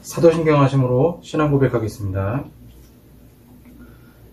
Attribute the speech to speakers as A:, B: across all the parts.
A: 사도신경하심으로 신앙 고백하겠습니다.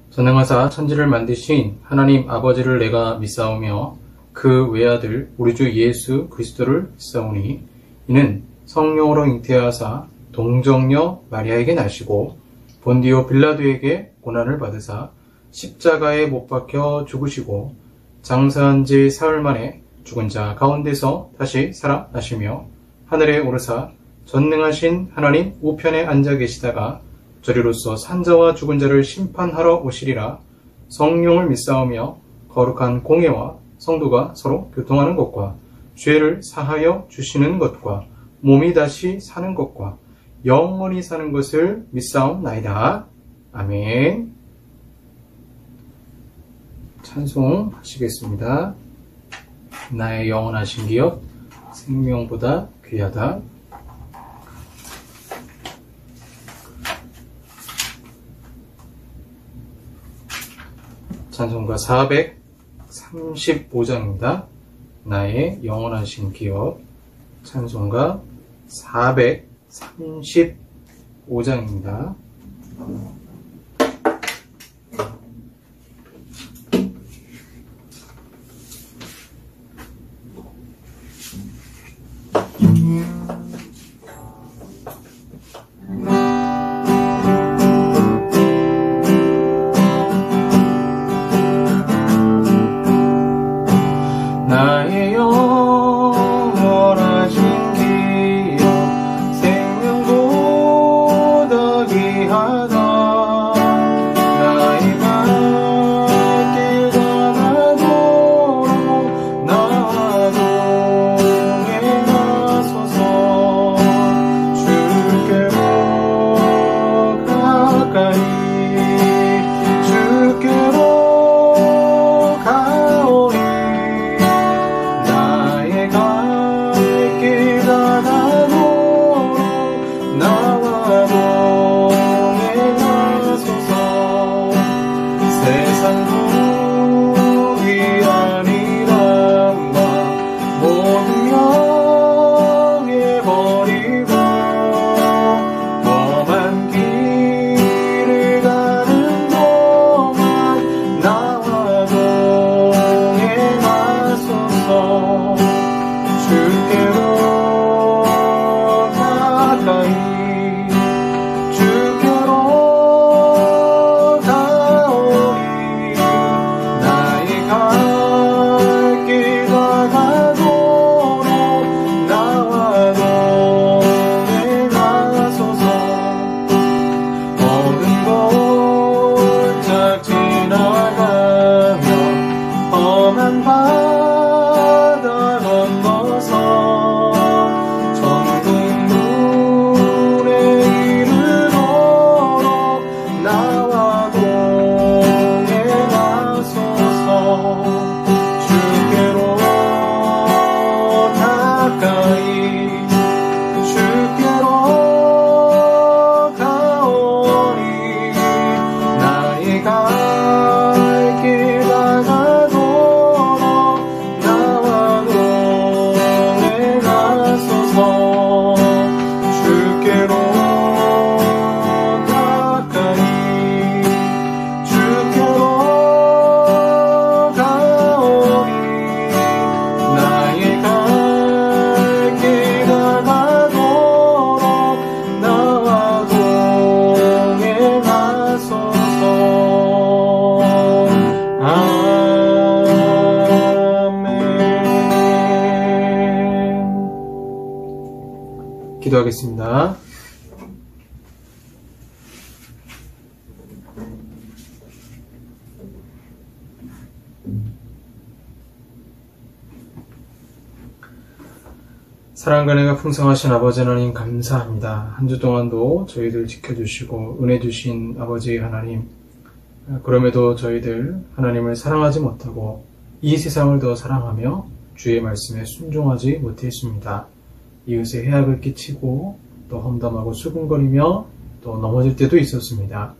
A: 전능하사 천지를 만드신 하나님 아버지를 내가 믿사오며 그 외아들 우리 주 예수 그리스도를 믿사오니 이는 성령으로 잉태하사 동정녀 마리아에게 나시고 본디오 빌라도에게 고난을 받으사 십자가에 못 박혀 죽으시고 장사한 지 사흘 만에 죽은 자 가운데서 다시 살아나시며 하늘에 오르사 전능하신 하나님 우편에 앉아 계시다가 저리로서 산자와 죽은 자를 심판하러 오시리라. 성령을 믿사오며 거룩한 공예와 성도가 서로 교통하는 것과 죄를 사하여 주시는 것과 몸이 다시 사는 것과 영원히 사는 것을 믿사옵나이다. 아멘. 찬송하시겠습니다. 나의 영원하신 기업 생명보다 귀하다. 찬송가 435장입니다. 나의 영원하신 기업. 찬송가 435장입니다.
B: 나의 영원하신 기업 생명보다 귀하다. 나의 갈 길 가다도록 나와 동행하소서. 주께로 가까이 주께로 가오리. 바다 건너서 천국 물에 이르도록 나와 동행하소서. 주께로 가까이 주께로 가오리. 나의 갈 길 가다도록 나와 동행하소서. 주께로 가까이 주께로 가오리. 나의 갈 길 가다도록 나와 동행하소서. 아멘.
A: 기도하겠습니다. 사랑과 은혜가 풍성하신 아버지 하나님 감사합니다. 한 주 동안도 저희들 지켜주시고 은혜 주신 아버지 하나님, 그럼에도 저희들 하나님을 사랑하지 못하고 이 세상을 더 사랑하며 주의 말씀에 순종하지 못했습니다. 이웃에 해악을 끼치고 또 험담하고 수군거리며 또 넘어질 때도 있었습니다.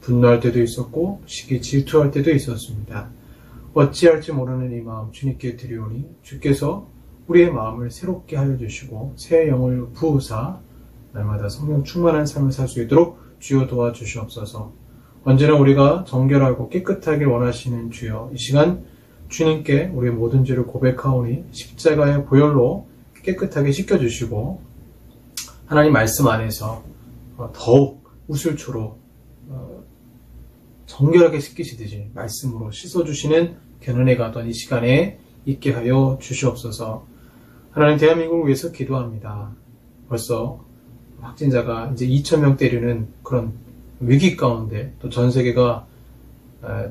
A: 분노할 때도 있었고 시기 질투할 때도 있었습니다. 어찌할지 모르는 이 마음 주님께 드리오니 주께서 우리의 마음을 새롭게 하여 주시고 새 영을 부으사 날마다 성령 충만한 삶을 살 수 있도록 주여 도와주시옵소서. 언제나 우리가 정결하고 깨끗하길 원하시는 주여, 이 시간 주님께 우리의 모든 죄를 고백하오니 십자가의 보혈로 깨끗하게 씻겨주시고 하나님 말씀 안에서 더욱 우슬초로 정결하게 씻기시듯이 말씀으로 씻어주시는 견은혜가 어떤 이 시간에 있게 하여 주시옵소서. 하나님, 대한민국을 위해서 기도합니다. 벌써 확진자가 이제 2,000명대 이르는 그런 위기 가운데, 또 전 세계가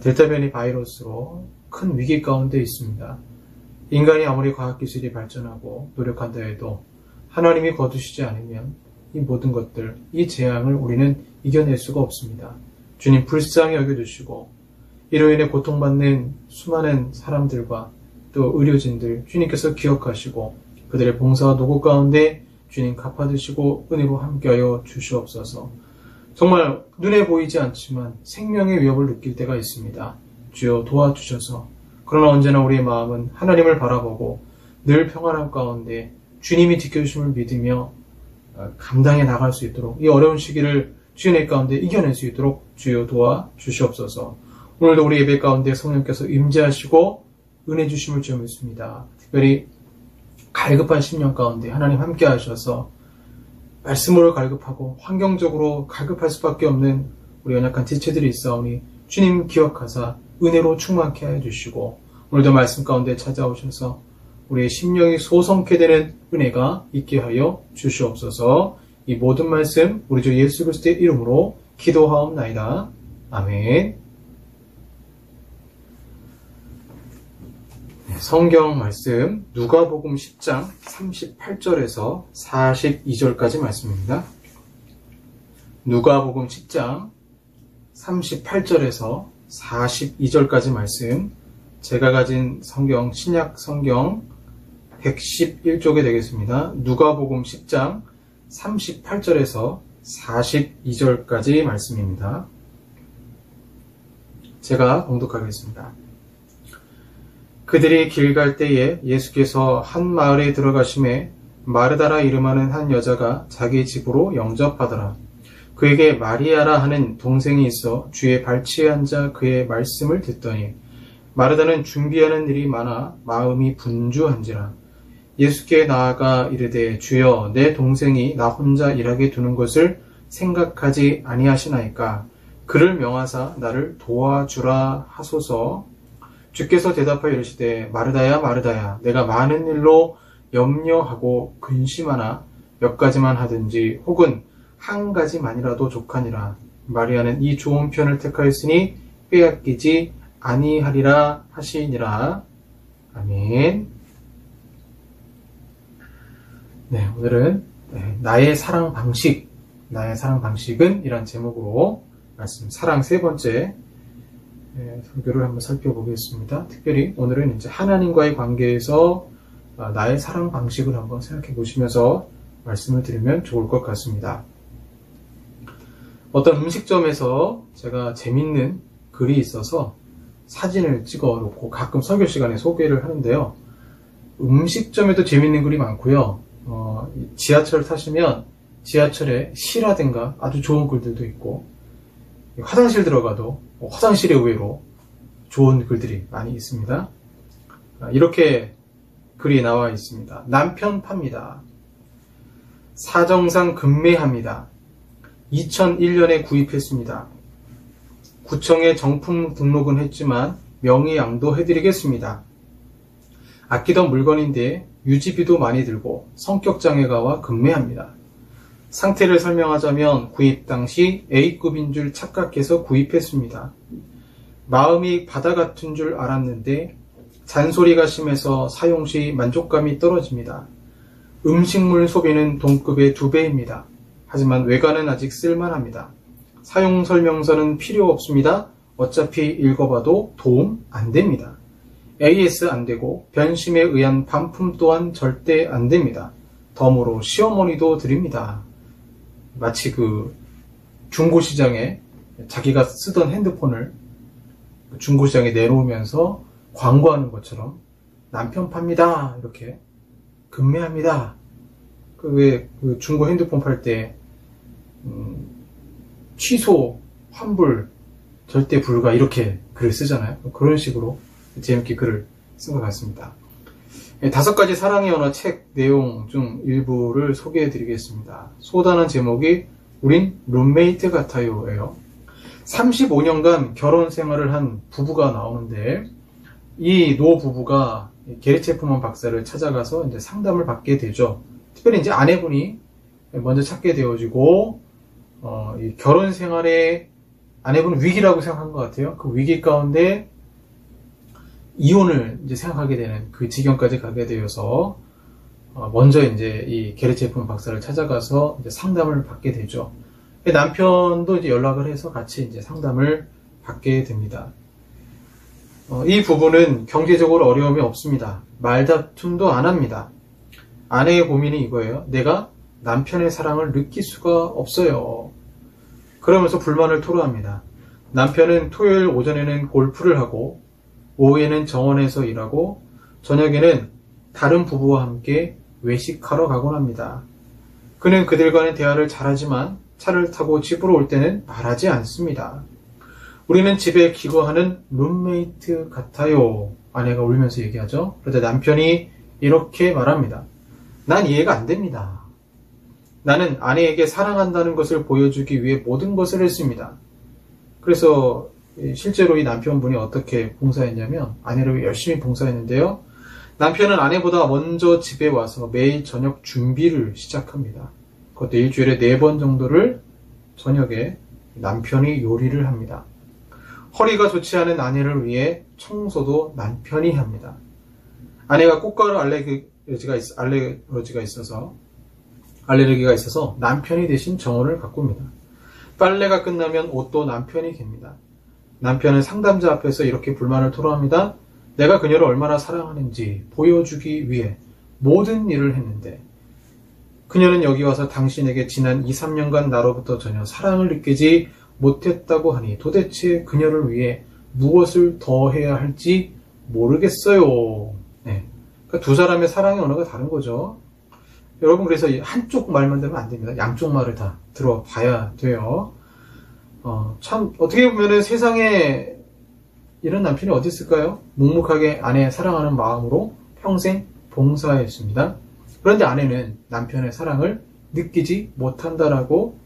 A: 델타 변이 바이러스로 큰 위기 가운데 있습니다. 인간이 아무리 과학기술이 발전하고 노력한다 해도 하나님이 거두시지 않으면 이 모든 것들, 이 재앙을 우리는 이겨낼 수가 없습니다. 주님 불쌍히 여겨주시고 이로 인해 고통받는 수많은 사람들과 또 의료진들 주님께서 기억하시고 그들의 봉사와 노고 가운데 주님 갚아주시고 은혜로 함께하여 주시옵소서. 정말 눈에 보이지 않지만 생명의 위협을 느낄 때가 있습니다. 주여 도와주셔서, 그러나 언제나 우리의 마음은 하나님을 바라보고 늘 평안함 가운데 주님이 지켜주심을 믿으며 감당해 나갈 수 있도록 이 어려운 시기를 주님의 가운데 이겨낼 수 있도록 주여 도와주시옵소서. 오늘도 우리 예배 가운데 성령께서 임재하시고 은혜 주심을 주여 믿습니다. 특별히 갈급한 심령 가운데 하나님 함께 하셔서 말씀으로 갈급하고 환경적으로 갈급할 수밖에 없는 우리 연약한 지체들이 있사오니 주님 기억하사 은혜로 충만케 하여 주시고 오늘도 말씀 가운데 찾아오셔서 우리의 심령이 소성케 되는 은혜가 있게 하여 주시옵소서. 이 모든 말씀 우리 주 예수 그리스도의 이름으로 기도하옵나이다. 아멘. 성경 말씀 누가복음 10장 38절에서 42절까지 말씀입니다. 누가복음 10장 38절에서 42절까지 말씀, 제가 가진 성경 신약 성경 111쪽에 되겠습니다. 누가복음 10장 38절에서 42절까지 말씀입니다. 제가 봉독하겠습니다. 그들이 길 갈 때에 예수께서 한 마을에 들어가심에 마르다라 이름하는 한 여자가 자기 집으로 영접하더라. 그에게 마리아라 하는 동생이 있어 주의 발치에 앉아 그의 말씀을 듣더니 마르다는 준비하는 일이 많아 마음이 분주한지라. 예수께 나아가 이르되 주여, 내 동생이 나 혼자 일하게 두는 것을 생각하지 아니하시나이까. 그를 명하사 나를 도와주라 하소서. 주께서 대답하여 이르시되 마르다야 마르다야, 내가 많은 일로 염려하고 근심하나 몇 가지만 하든지 혹은 한 가지만이라도 족하니라. 마리아는 이 좋은 편을 택하였으니 빼앗기지 아니하리라 하시니라. 아멘. 네, 오늘은 나의 사랑 방식은 이란 제목으로 말씀, 사랑 세 번째 설교를 한번 살펴보겠습니다. 특별히 오늘은 이제 하나님과의 관계에서 나의 사랑 방식을 한번 생각해 보시면서 말씀을 드리면 좋을 것 같습니다. 어떤 음식점에서 제가 재밌는 글이 있어서 사진을 찍어 놓고 가끔 설교 시간에 소개를 하는데요. 음식점에도 재밌는 글이 많고요. 지하철 타시면 지하철에 시라든가 아주 좋은 글들도 있고, 화장실 들어가도 화장실에 의외로 좋은 글들이 많이 있습니다. 이렇게 글이 나와 있습니다. 남편 팝니다. 사정상 급매합니다. 2001년에 구입했습니다. 구청에 정품 등록은 했지만 명의양도 해드리겠습니다. 아끼던 물건인데 유지비도 많이 들고 성격장애가 와 급매합니다. 상태를 설명하자면 구입 당시 A급인 줄 착각해서 구입했습니다. 마음이 바다 같은 줄 알았는데 잔소리가 심해서 사용 시 만족감이 떨어집니다. 음식물 소비는 동급의 2배입니다. 하지만 외관은 아직 쓸만합니다. 사용 설명서는 필요 없습니다. 어차피 읽어봐도 도움 안 됩니다. AS 안 되고 변심에 의한 반품 또한 절대 안 됩니다. 덤으로 시어머니도 드립니다. 마치 그 중고시장에 자기가 쓰던 핸드폰을 중고시장에 내놓으면서 광고하는 것처럼 남편 팝니다. 이렇게 급매합니다. 그 중고 핸드폰 팔 때, 취소, 환불, 절대 불가, 이렇게 글을 쓰잖아요. 그런 식으로 재밌게 글을 쓴 것 같습니다. 5가지 사랑의 언어 책 내용 중 일부를 소개해 드리겠습니다. 소단한 제목이 우린 룸메이트 같아요예요. 35년간 결혼 생활을 한 부부가 나오는데, 이 노 부부가 게리 체프먼 박사를 찾아가서 이제 상담을 받게 되죠. 특별히 이제 아내분이 먼저 찾게 되어지고, 이 결혼 생활에 아내분은 위기라고 생각한 것 같아요. 그 위기 가운데 이혼을 이제 생각하게 되는 그 지경까지 가게 되어서, 먼저 이제 이 게리 체프먼 박사를 찾아가서 이제 상담을 받게 되죠. 남편도 이제 연락을 해서 같이 이제 상담을 받게 됩니다. 이 부부는 경제적으로 어려움이 없습니다. 말다툼도 안 합니다. 아내의 고민이 이거예요. 내가 남편의 사랑을 느낄 수가 없어요. 그러면서 불만을 토로합니다. 남편은 토요일 오전에는 골프를 하고, 오후에는 정원에서 일하고, 저녁에는 다른 부부와 함께 외식하러 가곤 합니다. 그는 그들과의 대화를 잘하지만 차를 타고 집으로 올 때는 말하지 않습니다. 우리는 집에 기거하는 룸메이트 같아요. 아내가 울면서 얘기하죠. 그런데 남편이 이렇게 말합니다. 난 이해가 안 됩니다. 나는 아내에게 사랑한다는 것을 보여주기 위해 모든 것을 했습니다. 그래서 실제로 이 남편분이 어떻게 봉사했냐면, 아내를 열심히 봉사했는데요. 남편은 아내보다 먼저 집에 와서 매일 저녁 준비를 시작합니다. 그것도 일주일에 4번 정도를 저녁에 남편이 요리를 합니다. 허리가 좋지 않은 아내를 위해 청소도 남편이 합니다. 아내가 꽃가루 알레르기가 있어서 남편이 대신 정원을 가꿉니다. 빨래가 끝나면 옷도 남편이 갭니다. 남편은 상담자 앞에서 이렇게 불만을 토로합니다. 내가 그녀를 얼마나 사랑하는지 보여주기 위해 모든 일을 했는데, 그녀는 여기 와서 당신에게 지난 2, 3년간 나로부터 전혀 사랑을 느끼지 못했다고 하니 도대체 그녀를 위해 무엇을 더 해야 할지 모르겠어요. 네. 그러니까 두 사람의 사랑의 언어가 다른 거죠. 여러분, 그래서 한쪽 말만 들으면 안 됩니다. 양쪽 말을 다 들어봐야 돼요. 참 어떻게 보면은 세상에 이런 남편이 어디 있을까요? 묵묵하게 아내 사랑하는 마음으로 평생 봉사했습니다. 그런데 아내는 남편의 사랑을 느끼지 못한다라고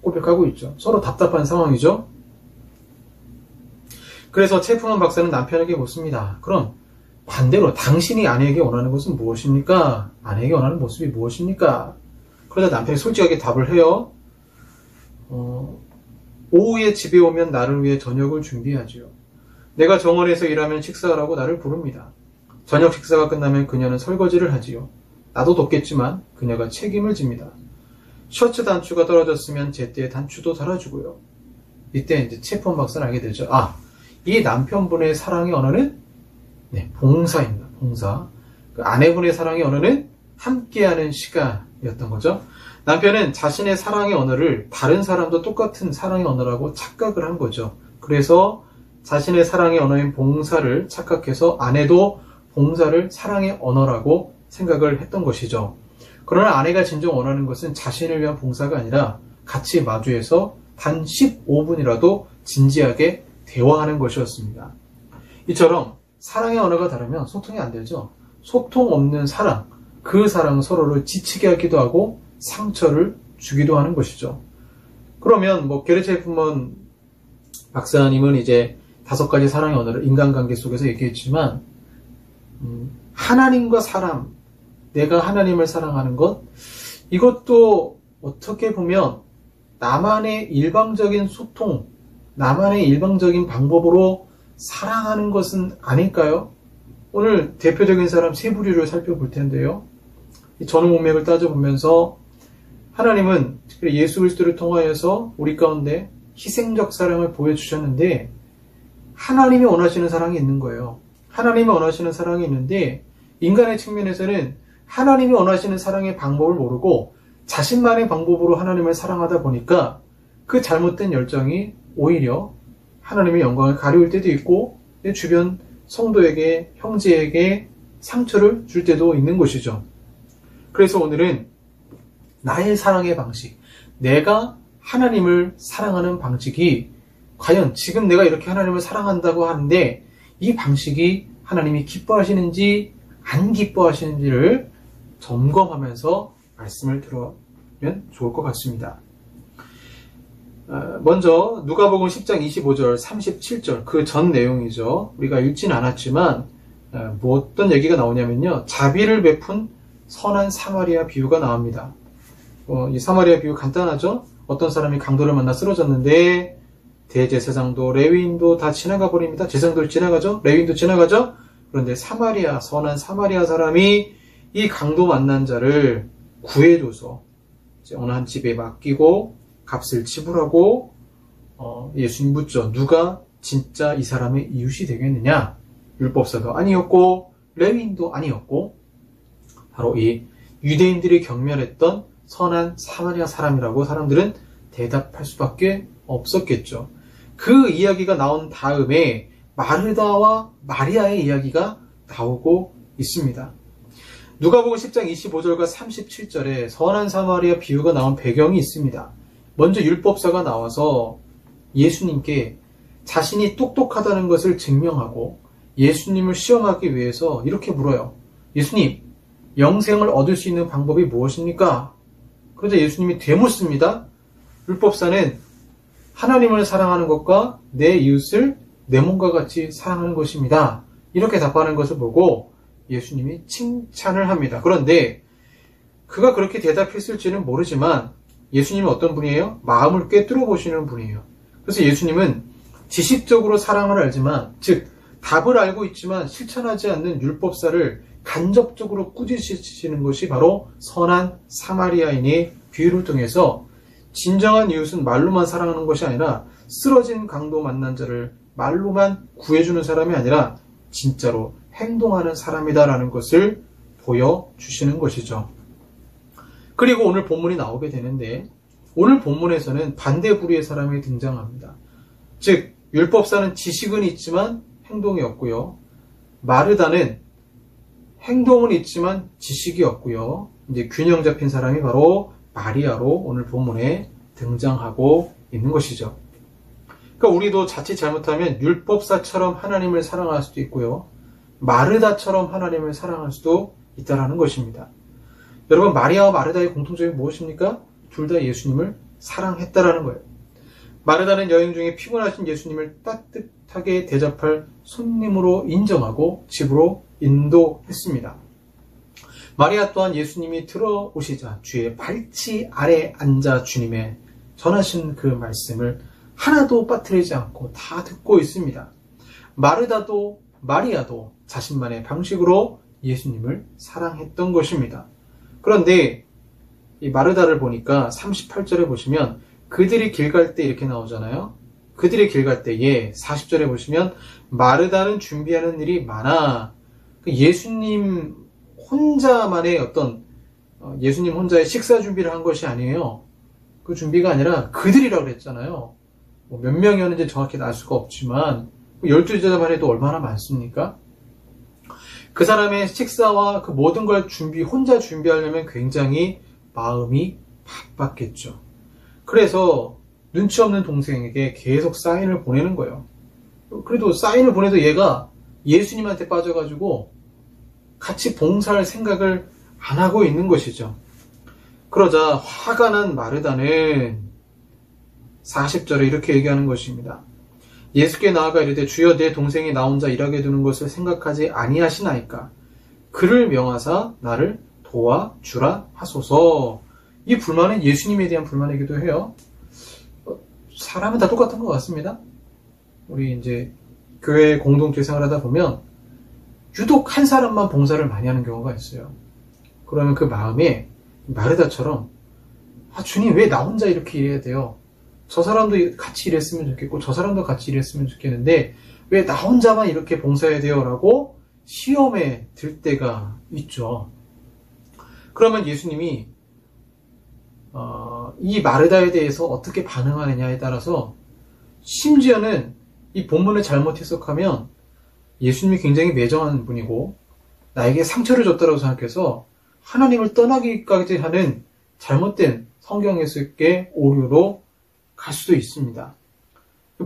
A: 고백하고 있죠. 서로 답답한 상황이죠. 그래서 체프먼 박사는 남편에게 묻습니다. 그럼 반대로 당신이 아내에게 원하는 것은 무엇입니까? 아내에게 원하는 모습이 무엇입니까? 그러자 남편이 솔직하게 답을 해요. 오후에 집에 오면 나를 위해 저녁을 준비하지요. 내가 정원에서 일하면 식사하라고 나를 부릅니다. 저녁 식사가 끝나면 그녀는 설거지를 하지요. 나도 돕겠지만 그녀가 책임을 집니다. 셔츠 단추가 떨어졌으면 제때에 단추도 달아주고요. 이때 이제 체프먼 박사는 알게 되죠. 이 남편분의 사랑의 언어는 봉사입니다. 봉사. 그 아내분의 사랑의 언어는 함께하는 시간이었던 거죠. 남편은 자신의 사랑의 언어를 다른 사람도 똑같은 사랑의 언어라고 착각을 한 거죠. 그래서 자신의 사랑의 언어인 봉사를 착각해서 아내도 봉사를 사랑의 언어라고 생각을 했던 것이죠. 그러나 아내가 진정 원하는 것은 자신을 위한 봉사가 아니라 같이 마주해서 단 15분이라도 진지하게 대화하는 것이었습니다. 이처럼 사랑의 언어가 다르면 소통이 안 되죠. 소통 없는 사랑, 그 사랑은 서로를 지치게 하기도 하고 상처를 주기도 하는 것이죠. 그러면 게리 체프먼 박사님은 이제 5가지 사랑의 언어를 인간관계 속에서 얘기했지만, 하나님과 사람, 내가 하나님을 사랑하는 것, 이것도 어떻게 보면 나만의 일방적인 소통, 나만의 일방적인 방법으로 사랑하는 것은 아닐까요? 오늘 대표적인 사람 3부류를 살펴볼 텐데요. 이 전후 문맥을 따져보면서 하나님은 특별히 예수 그리스도를 통하여서 우리 가운데 희생적 사랑을 보여주셨는데, 하나님이 원하시는 사랑이 있는 거예요. 하나님이 원하시는 사랑이 있는데, 인간의 측면에서는 하나님이 원하시는 사랑의 방법을 모르고 자신만의 방법으로 하나님을 사랑하다 보니까 그 잘못된 열정이 오히려 하나님의 영광을 가리울 때도 있고, 내 주변 성도에게, 형제에게 상처를 줄 때도 있는 것이죠. 그래서 오늘은 나의 사랑의 방식, 내가 하나님을 사랑하는 방식이 과연 지금 내가 이렇게 하나님을 사랑한다고 하는데 이 방식이 하나님이 기뻐하시는지 안 기뻐하시는지를 점검하면서 말씀을 들으면 좋을 것 같습니다. 먼저 누가복음 10장 25절, 37절 그 전 내용이죠. 우리가 읽지는 않았지만 뭐 어떤 얘기가 나오냐면요. 자비를 베푼 선한 사마리아 비유가 나옵니다. 이 사마리아 비유 간단하죠. 어떤 사람이 강도를 만나 쓰러졌는데 대제사장도 레위인도 다 지나가 버립니다. 제사장도 지나가죠. 레위인도 지나가죠. 그런데 선한 사마리아 사람이 이 강도 만난 자를 구해줘서 어느 한 집에 맡기고 값을 지불하고 예수님 묻죠. 누가 진짜 이 사람의 이웃이 되겠느냐? 율법사도 아니었고 레위인도 아니었고 바로 이 유대인들이 경멸했던 선한 사마리아 사람이라고 사람들은 대답할 수밖에 없었겠죠. 그 이야기가 나온 다음에 마르다와 마리아의 이야기가 나오고 있습니다. 누가복음 10장 25절과 37절에 선한 사마리아 비유가 나온 배경이 있습니다. 먼저 율법사가 나와서 예수님께 자신이 똑똑하다는 것을 증명하고 예수님을 시험하기 위해서 이렇게 물어요. 예수님, 영생을 얻을 수 있는 방법이 무엇입니까? 그러자 예수님이 되묻습니다. 율법사는 하나님을 사랑하는 것과 내 이웃을 내 몸과 같이 사랑하는 것입니다. 이렇게 답하는 것을 보고 예수님이 칭찬을 합니다. 그런데 그가 그렇게 대답했을지는 모르지만 예수님은 어떤 분이에요? 마음을 꿰뚫어 보시는 분이에요. 그래서 예수님은 지식적으로 사랑을 알지만, 즉 답을 알고 있지만 실천하지 않는 율법사를 간접적으로 꾸짖으시는 것이 바로 선한 사마리아인의 비유를 통해서 진정한 이웃은 말로만 사랑하는 것이 아니라 쓰러진 강도 만난 자를 말로만 구해주는 사람이 아니라 진짜로 행동하는 사람이다라는 것을 보여주시는 것이죠. 그리고 오늘 본문이 나오게 되는데 오늘 본문에서는 반대 부류의 사람이 등장합니다. 즉 율법사는 지식은 있지만 행동이 없고요. 마르다는 행동은 있지만 지식이 없고요. 이제 균형 잡힌 사람이 바로 마리아로 오늘 본문에 등장하고 있는 것이죠. 그러니까 우리도 자칫 잘못하면 율법사처럼 하나님을 사랑할 수도 있고요. 마르다처럼 하나님을 사랑할 수도 있다는 것입니다. 여러분, 마리아와 마르다의 공통점이 무엇입니까? 둘 다 예수님을 사랑했다라는 거예요. 마르다는 여행 중에 피곤하신 예수님을 따뜻하게 대접할 손님으로 인정하고 집으로 인도했습니다. 마리아 또한 예수님이 들어오시자 주의 발치 아래 앉아 주님의 전하신 그 말씀을 하나도 빠뜨리지 않고 다 듣고 있습니다. 마르다도 마리아도 자신만의 방식으로 예수님을 사랑했던 것입니다. 그런데 이 마르다를 보니까 38절에 보시면 그들이 길 갈 때 이렇게 나오잖아요. 그들이 길 갈 때에 40절에 보시면 마르다는 준비하는 일이 많아. 예수님 혼자만의 예수님 혼자의 식사 준비를 한 것이 아니에요. 그 준비가 아니라 그들이라고 그랬잖아요. 몇 명이었는지 정확히 알 수가 없지만 12제자만 해도 얼마나 많습니까? 그 사람의 식사와 그 모든 걸 혼자 준비하려면 굉장히 마음이 바빴겠죠. 그래서 눈치 없는 동생에게 계속 사인을 보내는 거예요. 그래도 사인을 보내도 얘가 예수님한테 빠져가지고 같이 봉사할 생각을 안 하고 있는 것이죠. 그러자 화가 난 마르다는 40절에 이렇게 얘기하는 것입니다. 예수께 나아가 이르되 주여 내 동생이 나 혼자 일하게 두는 것을 생각하지 아니하시나이까? 그를 명하사 나를 도와주라 하소서. 이 불만은 예수님에 대한 불만이기도 해요. 사람은 다 똑같은 것 같습니다. 우리 이제 교회 공동체 생활하다 보면 유독 한 사람만 봉사를 많이 하는 경우가 있어요. 그러면 그 마음에 마르다처럼 주님 왜 나 혼자 이렇게 일해야 돼요? 저 사람도 같이 일했으면 좋겠고 저 사람도 같이 일했으면 좋겠는데 왜 나 혼자만 이렇게 봉사해야 돼요? 라고 시험에 들 때가 있죠. 그러면 예수님이 이 마르다에 대해서 어떻게 반응하느냐에 따라서 심지어는 이 본문을 잘못 해석하면 예수님이 굉장히 매정한 분이고 나에게 상처를 줬다고 생각해서 하나님을 떠나기까지 하는 잘못된 성경 해석의 오류로 갈 수도 있습니다.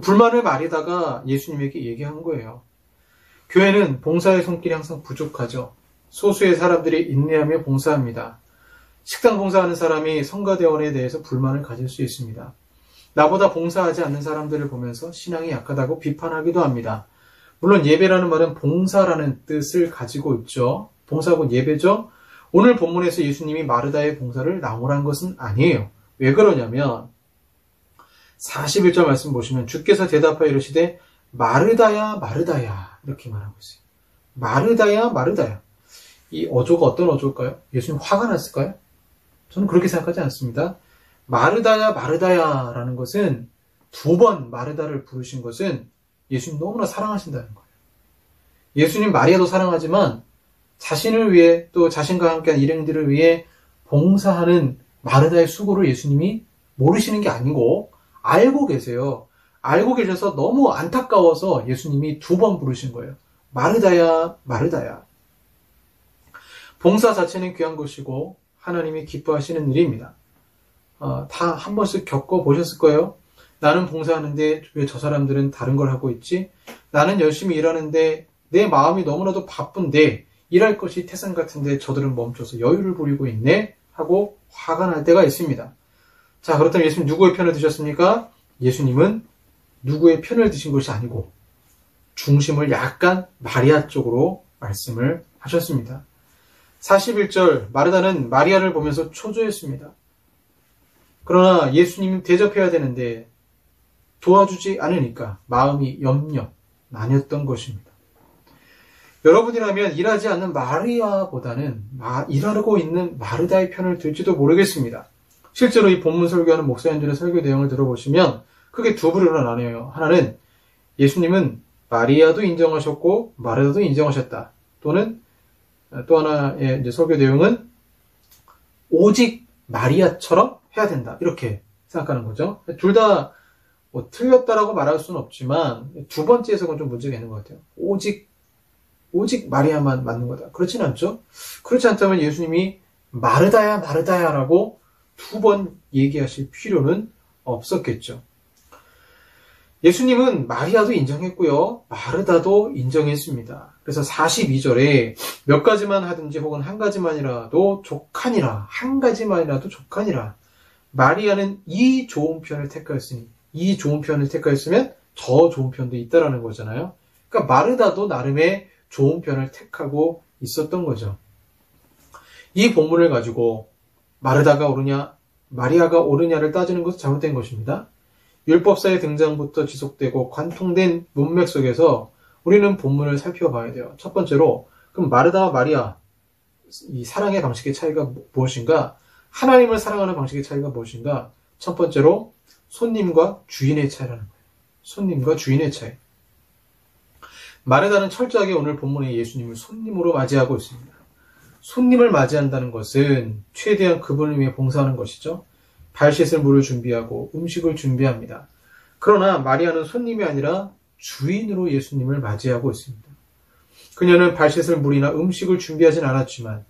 A: 불만을 말하다가 예수님에게 얘기한 거예요. 교회는 봉사의 손길이 항상 부족하죠. 소수의 사람들이 인내하며 봉사합니다. 식당 봉사하는 사람이 성가대원에 대해서 불만을 가질 수 있습니다. 나보다 봉사하지 않는 사람들을 보면서 신앙이 약하다고 비판하기도 합니다. 물론 예배라는 말은 봉사라는 뜻을 가지고 있죠. 봉사하고 예배죠. 오늘 본문에서 예수님이 마르다의 봉사를 나무란 것은 아니에요. 왜 그러냐면 41절 말씀 보시면 주께서 대답하여 이르시되 마르다야 마르다야 이렇게 말하고 있어요. 마르다야 마르다야. 이 어조가 어떤 어조일까요? 예수님 화가 났을까요? 저는 그렇게 생각하지 않습니다. 마르다야 마르다야 라는 것은 두 번 마르다를 부르신 것은 예수님 너무나 사랑하신다는 거예요. 예수님 마리아도 사랑하지만 자신을 위해 또 자신과 함께한 일행들을 위해 봉사하는 마르다의 수고를 예수님이 모르시는 게 아니고 알고 계세요. 알고 계셔서 너무 안타까워서 예수님이 두 번 부르신 거예요. 마르다야 마르다야. 봉사 자체는 귀한 것이고 하나님이 기뻐하시는 일입니다. 다 한 번씩 겪어보셨을 거예요. 나는 봉사하는데 왜 저 사람들은 다른 걸 하고 있지? 나는 열심히 일하는데 내 마음이 너무나도 바쁜데 일할 것이 태산 같은데 저들은 멈춰서 여유를 부리고 있네? 하고 화가 날 때가 있습니다. 자, 그렇다면 예수님 누구의 편을 드셨습니까? 예수님은 누구의 편을 드신 것이 아니고 중심을 약간 마리아 쪽으로 말씀을 하셨습니다. 41절 마르다는 마리아를 보면서 초조했습니다. 그러나 예수님이 대접해야 되는데 도와주지 않으니까 마음이 염려, 나뉘었던 것입니다. 여러분이라면 일하지 않는 마리아보다는 일하고 있는 마르다의 편을 들지도 모르겠습니다. 실제로 이 본문 설교하는 목사님들의 설교 내용을 들어보시면 크게 두 부류로 나뉘어요. 하나는 예수님은 마리아도 인정하셨고 마르다도 인정하셨다. 또는 또 하나의 이제 설교 내용은 오직 마리아처럼 해야 된다. 이렇게 생각하는 거죠. 둘 다 뭐 틀렸다라고 말할 수는 없지만 두 번째 해석은 좀 문제가 있는 것 같아요. 오직 마리아만 맞는 거다. 그렇진 않죠. 그렇지 않다면 예수님이 마르다야 마르다야라고 두 번 얘기하실 필요는 없었겠죠. 예수님은 마리아도 인정했고요. 마르다도 인정했습니다. 그래서 42절에 몇 가지만 하든지 혹은 한 가지만이라도 족하니라. 한 가지만이라도 족하니라. 마리아는 이 좋은 편을 택하였으니 이 좋은 편을 택하였으면 저 좋은 편도 있다라는 거잖아요. 그러니까 마르다도 나름의 좋은 편을 택하고 있었던 거죠. 이 본문을 가지고 마르다가 옳으냐 마리아가 옳으냐를 따지는 것은 잘못된 것입니다. 율법사의 등장부터 지속되고 관통된 문맥 속에서 우리는 본문을 살펴봐야 돼요. 첫 번째로 그럼 마르다와 마리아 이 사랑의 방식의 차이가 무엇인가? 하나님을 사랑하는 방식의 차이가 무엇인가? 첫 번째로 손님과 주인의 차이라는 거예요. 손님과 주인의 차이. 마르다는 철저하게 오늘 본문에 예수님을 손님으로 맞이하고 있습니다. 손님을 맞이한다는 것은 최대한 그분을 위해 봉사하는 것이죠. 발 씻을 물을 준비하고 음식을 준비합니다. 그러나 마리아는 손님이 아니라 주인으로 예수님을 맞이하고 있습니다. 그녀는 발 씻을 물이나 음식을 준비하진 않았지만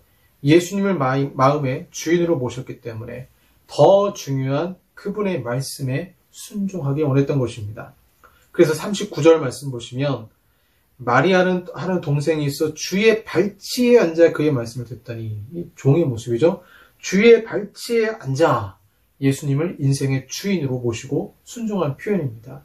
A: 예수님을 마음의 주인으로 모셨기 때문에 더 중요한 그분의 말씀에 순종하기 원했던 것입니다. 그래서 39절 말씀 보시면 마리아는 하는 동생이 있어 주의 발치에 앉아 그의 말씀을 듣다니 이 종의 모습이죠. 주의 발치에 앉아 예수님을 인생의 주인으로 모시고 순종한 표현입니다.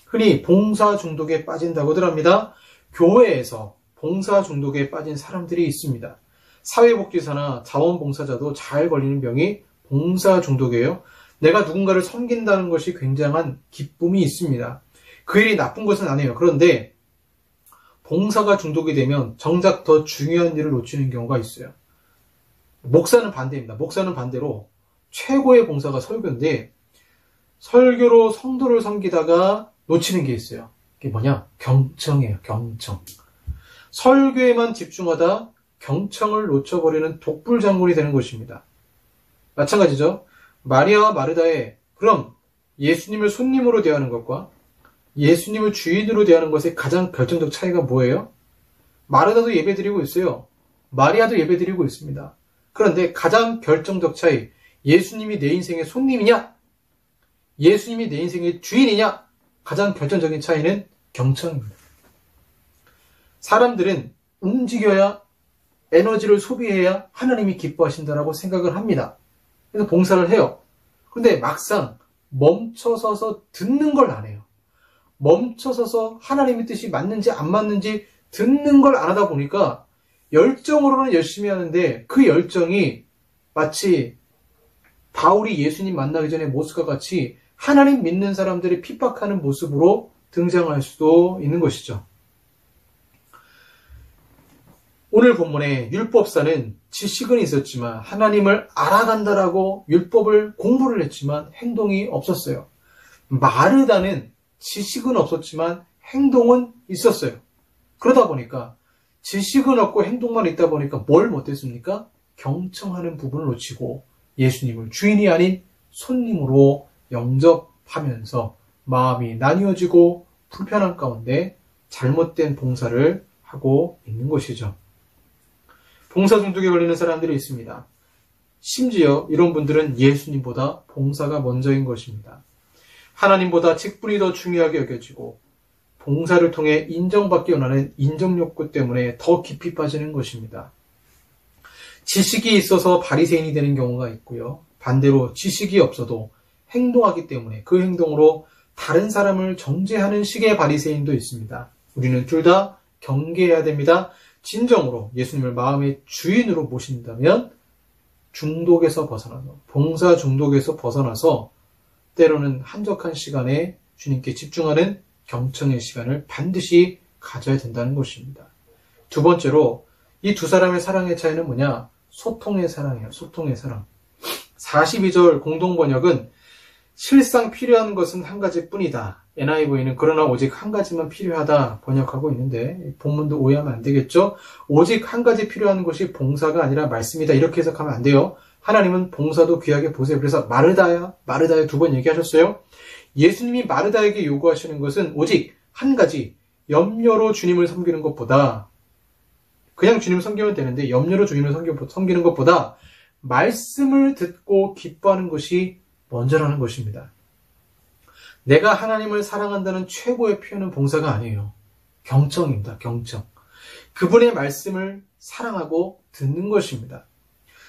A: 흔히 봉사 중독에 빠진다고들 합니다. 교회에서 봉사 중독에 빠진 사람들이 있습니다. 사회복지사나 자원봉사자도 잘 걸리는 병이 봉사 중독이에요. 내가 누군가를 섬긴다는 것이 굉장한 기쁨이 있습니다. 그 일이 나쁜 것은 아니에요. 그런데 봉사가 중독이 되면 정작 더 중요한 일을 놓치는 경우가 있어요. 목사는 반대입니다. 목사는 반대로 최고의 봉사가 설교인데 설교로 성도를 섬기다가 놓치는 게 있어요. 그게 뭐냐? 경청이에요. 경청. 설교에만 집중하다 경청을 놓쳐버리는 독불장군이 되는 것입니다. 마찬가지죠. 마리아와 마르다의 그럼 예수님을 손님으로 대하는 것과 예수님을 주인으로 대하는 것의 가장 결정적 차이가 뭐예요? 마르다도 예배드리고 있어요. 마리아도 예배드리고 있습니다. 그런데 가장 결정적 차이, 예수님이 내 인생의 손님이냐? 예수님이 내 인생의 주인이냐? 가장 결정적인 차이는 경청입니다. 사람들은 움직여야 에너지를 소비해야 하나님이 기뻐하신다라고 생각을 합니다. 그래서 봉사를 해요. 그런데 막상 멈춰서서 듣는 걸 안 해요. 멈춰서서 하나님의 뜻이 맞는지 안 맞는지 듣는 걸 안 하다 보니까 열정으로는 열심히 하는데 그 열정이 마치 바울이 예수님 만나기 전의 모습과 같이 하나님 믿는 사람들이 핍박하는 모습으로 등장할 수도 있는 것이죠. 오늘 본문에 율법사는 지식은 있었지만 하나님을 알아간다라고 율법을 공부를 했지만 행동이 없었어요. 마르다는 지식은 없었지만 행동은 있었어요. 그러다 보니까 지식은 없고 행동만 있다 보니까 뭘 못했습니까? 경청하는 부분을 놓치고 예수님을 주인이 아닌 손님으로 영접하면서 마음이 나뉘어지고 불편한 가운데 잘못된 봉사를 하고 있는 것이죠. 봉사 중독에 걸리는 사람들이 있습니다. 심지어 이런 분들은 예수님보다 봉사가 먼저인 것입니다. 하나님보다 직분이 더 중요하게 여겨지고 봉사를 통해 인정받기 원하는 인정욕구 때문에 더 깊이 빠지는 것입니다. 지식이 있어서 바리새인이 되는 경우가 있고요. 반대로 지식이 없어도 행동하기 때문에 그 행동으로 다른 사람을 정죄하는 식의 바리새인도 있습니다. 우리는 둘 다 경계해야 됩니다. 진정으로 예수님을 마음의 주인으로 모신다면 중독에서 벗어나서 봉사 중독에서 벗어나서 때로는 한적한 시간에 주님께 집중하는 경청의 시간을 반드시 가져야 된다는 것입니다. 두 번째로 이 두 사람의 사랑의 차이는 뭐냐? 소통의 사랑이에요. 소통의 사랑. 42절 공동번역은 실상 필요한 것은 한 가지뿐이다. NIV는 그러나 오직 한 가지만 필요하다 번역하고 있는데 본문도 오해하면 안 되겠죠? 오직 한 가지 필요한 것이 봉사가 아니라 말씀이다. 이렇게 해석하면 안 돼요. 하나님은 봉사도 귀하게 보세요. 그래서 마르다야 두 번 얘기하셨어요. 예수님이 마르다에게 요구하시는 것은 오직 한 가지, 염려로 주님을 섬기는 것보다, 그냥 주님을 섬기면 되는데 염려로 주님을 섬기는 것보다 말씀을 듣고 기뻐하는 것이 먼저라는 것입니다. 내가 하나님을 사랑한다는 최고의 표현은 봉사가 아니에요. 경청입니다. 경청. 그분의 말씀을 사랑하고 듣는 것입니다.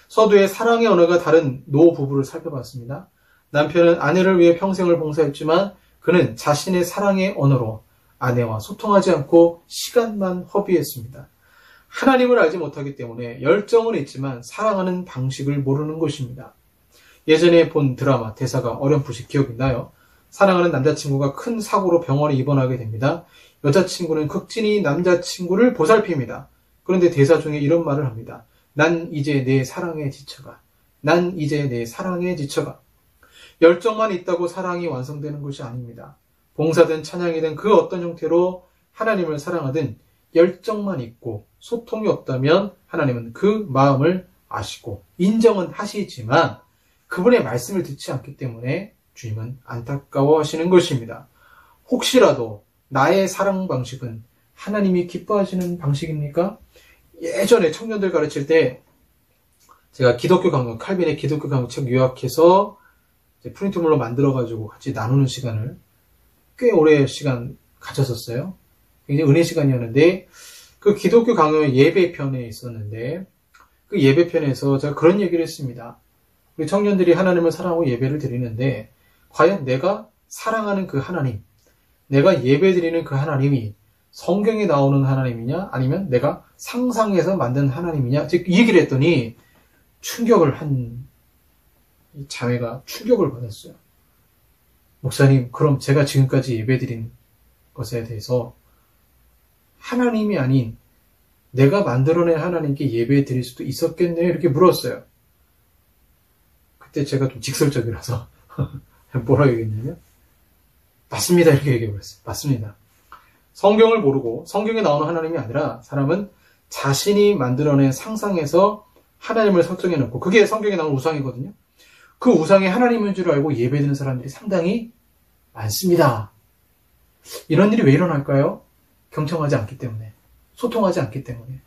A: 서두에 사랑의 언어가 다른 노 부부를 살펴봤습니다. 남편은 아내를 위해 평생을 봉사했지만 그는 자신의 사랑의 언어로 아내와 소통하지 않고 시간만 허비했습니다. 하나님을 알지 못하기 때문에 열정은 있지만 사랑하는 방식을 모르는 것입니다. 예전에 본 드라마 대사가 어렴풋이 기억이 나요. 사랑하는 남자친구가 큰 사고로 병원에 입원하게 됩니다. 여자친구는 극진히 남자친구를 보살핍니다. 그런데 대사 중에 이런 말을 합니다. 난 이제 내 사랑에 지쳐가. 난 이제 내 사랑에 지쳐가. 열정만 있다고 사랑이 완성되는 것이 아닙니다. 봉사든 찬양이든 그 어떤 형태로 하나님을 사랑하든 열정만 있고 소통이 없다면 하나님은 그 마음을 아시고 인정은 하시지만 그분의 말씀을 듣지 않기 때문에 주님은 안타까워하시는 것입니다. 혹시라도 나의 사랑 방식은 하나님이 기뻐하시는 방식입니까? 예전에 청년들 가르칠 때 제가 기독교 강론, 칼빈의 기독교 강론 책 요약해서 프린트물로 만들어가지고 같이 나누는 시간을 꽤 오래 시간 가졌었어요. 굉장히 은혜 시간이었는데 그 기독교 강론 예배편에 있었는데 그 예배편에서 제가 그런 얘기를 했습니다. 우리 청년들이 하나님을 사랑하고 예배를 드리는데 과연 내가 사랑하는 그 하나님, 내가 예배드리는 그 하나님이 성경에 나오는 하나님이냐 아니면 내가 상상해서 만든 하나님이냐 즉 이 얘기를 했더니 충격을 한 이 자매가 충격을 받았어요. 목사님, 그럼 제가 지금까지 예배드린 것에 대해서 하나님이 아닌 내가 만들어낸 하나님께 예배 드릴 수도 있었겠네요. 이렇게 물었어요. 그때 제가 좀 직설적이라서 뭐라고 얘기했냐면 맞습니다. 이렇게 얘기해버렸어요. 맞습니다. 성경을 모르고 성경에 나오는 하나님이 아니라 사람은 자신이 만들어낸 상상에서 하나님을 설정해놓고 그게 성경에 나오는 우상이거든요. 그 우상이 하나님인 줄 알고 예배드리는 사람들이 상당히 많습니다. 이런 일이 왜 일어날까요? 경청하지 않기 때문에, 소통하지 않기 때문에,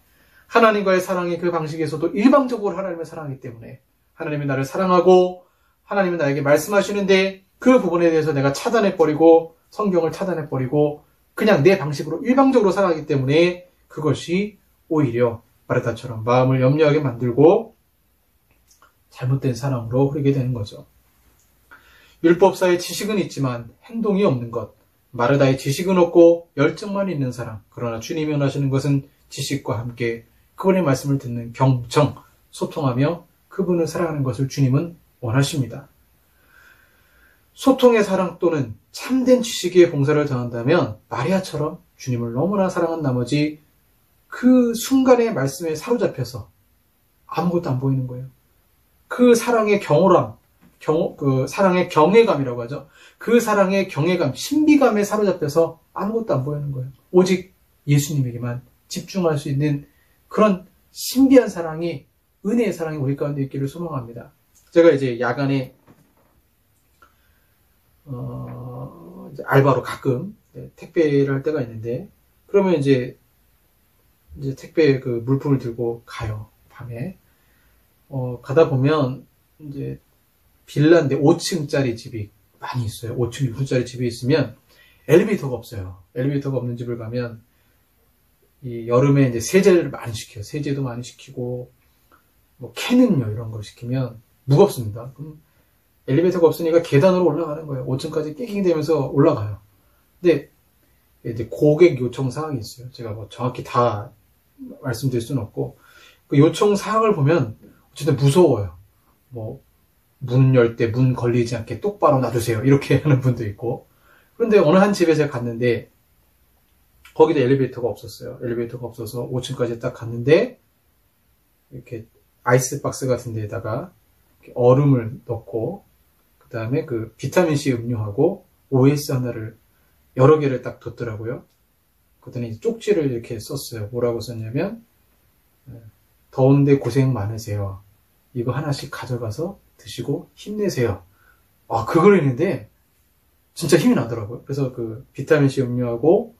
A: 하나님과의 사랑의 그 방식에서도 일방적으로 하나님을 사랑하기 때문에 하나님이 나를 사랑하고 하나님은 나에게 말씀하시는데 그 부분에 대해서 내가 차단해버리고 성경을 차단해버리고 그냥 내 방식으로 일방적으로 살아가기 때문에 그것이 오히려 마르다처럼 마음을 염려하게 만들고 잘못된 사랑으로 흐르게 되는 거죠. 율법사의 지식은 있지만 행동이 없는 것, 마르다의 지식은 없고 열정만 있는 사람, 그러나 주님이 원하시는 것은 지식과 함께 그분의 말씀을 듣는 경청, 소통하며 그분을 사랑하는 것을 주님은 원하십니다. 소통의 사랑 또는 참된 지식의 봉사를 더한다면 마리아처럼 주님을 너무나 사랑한 나머지 그 순간의 말씀에 사로잡혀서 아무것도 안 보이는 거예요. 그 사랑의 경홀함, 그 사랑의 경외감이라고 하죠. 그 사랑의 경외감, 신비감에 사로잡혀서 아무것도 안 보이는 거예요. 오직 예수님에게만 집중할 수 있는 그런 신비한 사랑이, 은혜의 사랑이 우리 가운데 있기를 소망합니다. 제가 이제 야간에 이제 알바로 가끔 택배를 할 때가 있는데, 그러면 이제 택배 그 물품을 들고 가요. 밤에. 가다 보면 이제 빌라인데 5층짜리 집이 많이 있어요. 5층, 6층짜리 집이 있으면 엘리베이터가 없어요. 엘리베이터가 없는 집을 가면 이 여름에 이제 세제를 많이 시켜요. 세제도 많이 시키고 뭐 캔음료 이런 걸 시키면 무겁습니다. 그럼 엘리베이터가 없으니까 계단으로 올라가는 거예요. 5층까지 낑낑대면서 올라가요. 근데 이제 고객 요청 사항이 있어요. 제가 뭐 정확히 다 말씀드릴 수는 없고 그 요청 사항을 보면 어쨌든 무서워요. 뭐 문 열 때 문 걸리지 않게 똑바로 놔두세요. 이렇게 하는 분도 있고. 그런데 어느 한 집에 제가 갔는데 거기도 엘리베이터가 없었어요. 엘리베이터가 없어서 5층까지 딱 갔는데 이렇게 아이스박스 같은 데다가 얼음을 넣고 그 다음에 그 비타민C 음료하고 OS 하나를 여러 개를 딱 뒀더라고요. 그랬더니 쪽지를 이렇게 썼어요. 뭐라고 썼냐면 더운데 고생 많으세요. 이거 하나씩 가져가서 드시고 힘내세요. 그걸 했는데 진짜 힘이 나더라고요. 그래서 그 비타민C 음료하고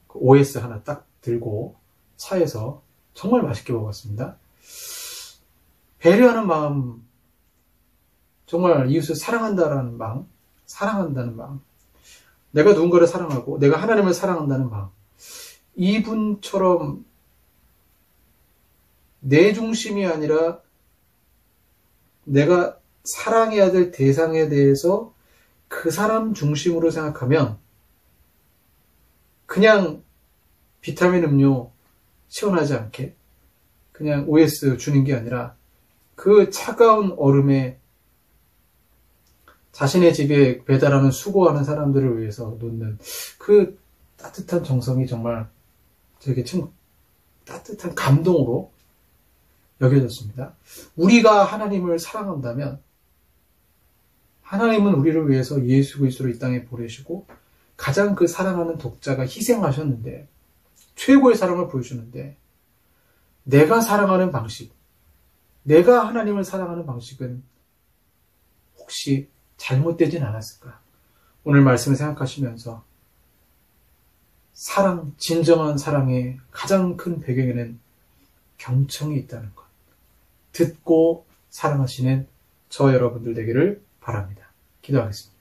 A: 그 OS 하나 딱 들고 차에서 정말 맛있게 먹었습니다. 배려하는 마음, 정말 이웃을 사랑한다는 마음, 사랑한다는 마음, 내가 누군가를 사랑하고 내가 하나님을 사랑한다는 마음, 이분처럼 내 중심이 아니라 내가 사랑해야 될 대상에 대해서 그 사람 중심으로 생각하면 그냥 비타민 음료 시원하지 않게 그냥 OS 주는 게 아니라 그 차가운 얼음에 자신의 집에 배달하는 수고하는 사람들을 위해서 놓는 그 따뜻한 정성이 정말 되게 참 따뜻한 감동으로 여겨졌습니다. 우리가 하나님을 사랑한다면 하나님은 우리를 위해서 예수 그리스도를 이 땅에 보내시고 가장 그 사랑하는 독자가 희생하셨는데 최고의 사랑을 보여주는데 내가 사랑하는 방식, 내가 하나님을 사랑하는 방식은 혹시 잘못되진 않았을까? 오늘 말씀을 생각하시면서 사랑, 진정한 사랑의 가장 큰 배경에는 경청이 있다는 것. 듣고 사랑하시는 저 여러분들 되기를 바랍니다. 기도하겠습니다.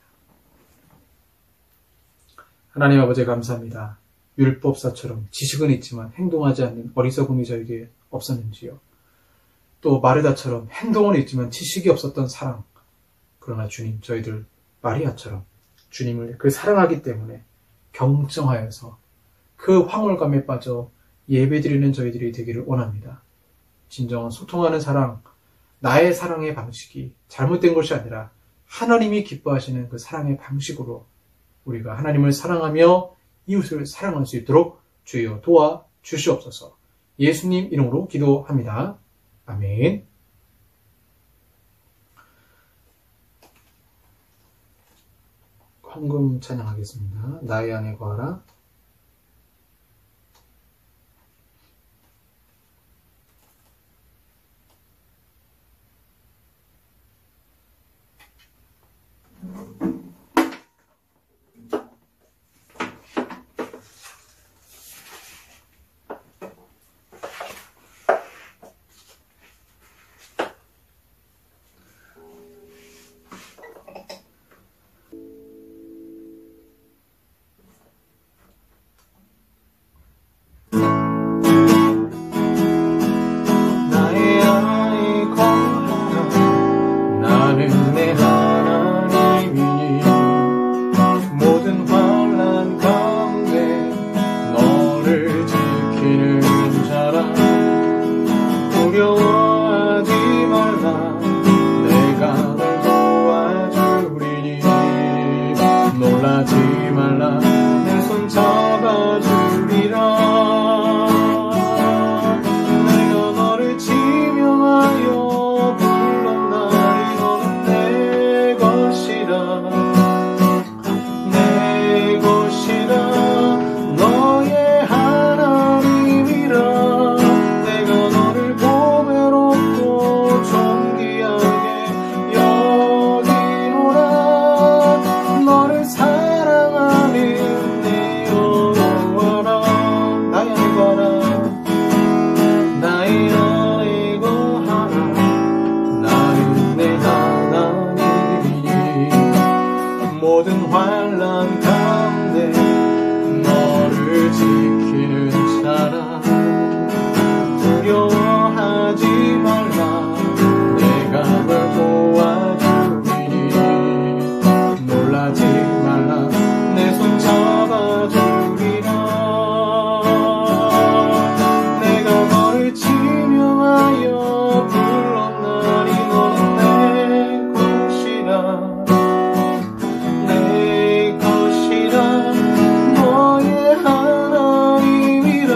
A: 하나님 아버지 감사합니다. 율법사처럼 지식은 있지만 행동하지 않는 어리석음이 저에게 없었는지요. 또 마르다처럼 행동은 있지만 지식이 없었던 사랑. 그러나 주님, 저희들 마리아처럼 주님을 그 사랑하기 때문에 경청하여서 그 황홀감에 빠져 예배드리는 저희들이 되기를 원합니다. 진정한 소통하는 사랑, 나의 사랑의 방식이 잘못된 것이 아니라 하나님이 기뻐하시는 그 사랑의 방식으로 우리가 하나님을 사랑하며 이웃을 사랑할 수 있도록 주여 도와 주시옵소서. 예수님 이름으로 기도합니다. 아멘. 헌금 찬양하겠습니다. 나의 안에 거하라. 놀라지 말라
B: 내 손 잡아주리라. 내가 너를 지명하여 불렀나니 너는 내 것이라. 내 것이라. 너의 하나님이라. 내가 너를 보배롭고 존귀하게 여기노라. 너를 사랑하는 내 여호와라. 나의 거라. 나의 거하라. 나는 내 하나님이니 모든 환난 가운데 너를 지키는 자라. 두려워하지 말라. 내가 널 도와주리니 놀라지 말라. 내 손 잡아주리라. 내가 너를 지명하여 불렀나니 너는 내 것이라. 내 것이라. 너의 하나님이라.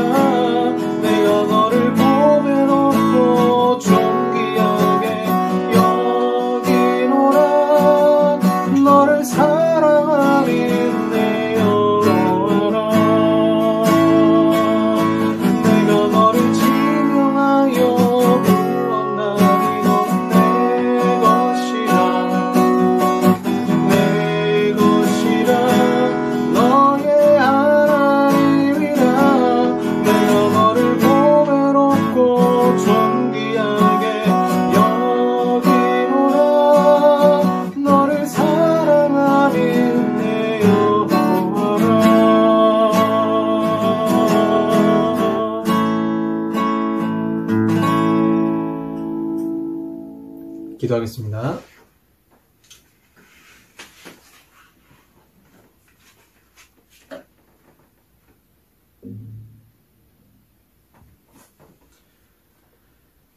B: 내가 너를 보배롭고 존귀하게 여기노라. 너를 사랑하는 내 여호와라. 내가 너를 지명하여 불렀나니 너는 내 것이라. 내 것이라. 너의 하나님이라. 내가 너를 보배롭고 존귀하게 여기노라. 너를 사랑하는 내 여호와라.
A: 기도하겠습니다.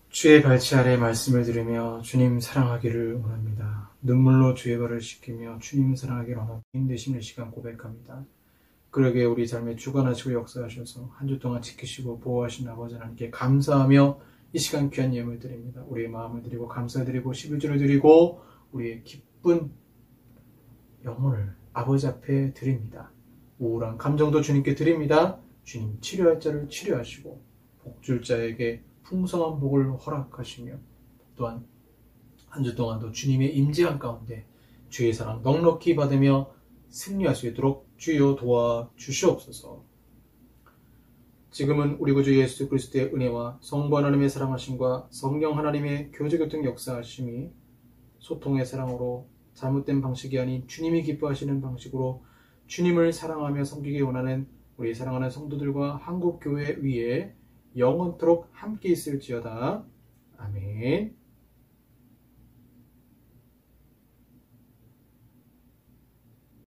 A: 주의 발치 아래 말씀을 들으며 주님 사랑하기를 원합니다. 눈물로 주의 발을 씻기며 주님 사랑하기를 원하고 힘드시는 시간 고백합니다. 그러게 우리 삶에 주관하시고 역사하셔서 한 주 동안 지키시고 보호하신 아버지 하나님께 감사하며 이 시간 귀한 예물 드립니다. 우리의 마음을 드리고 감사드리고 11주를 드리고 우리의 기쁜 영혼을 아버지 앞에 드립니다. 우울한 감정도 주님께 드립니다. 주님 치료할 자를 치료하시고 복줄 자에게 풍성한 복을 허락하시며 또한 한 주 동안도 주님의 임재한 가운데 주의 사랑 넉넉히 받으며 승리할 수 있도록 주여 도와주시옵소서. 지금은 우리 구주 예수 그리스도의 은혜와 성부 하나님의 사랑하심과 성령 하나님의 교제교통 역사하심이 소통의 사랑으로 잘못된 방식이 아닌 주님이 기뻐하시는 방식으로 주님을 사랑하며 섬기기 원하는 우리 사랑하는 성도들과 한국교회 위에 영원토록 함께 있을지어다. 아멘.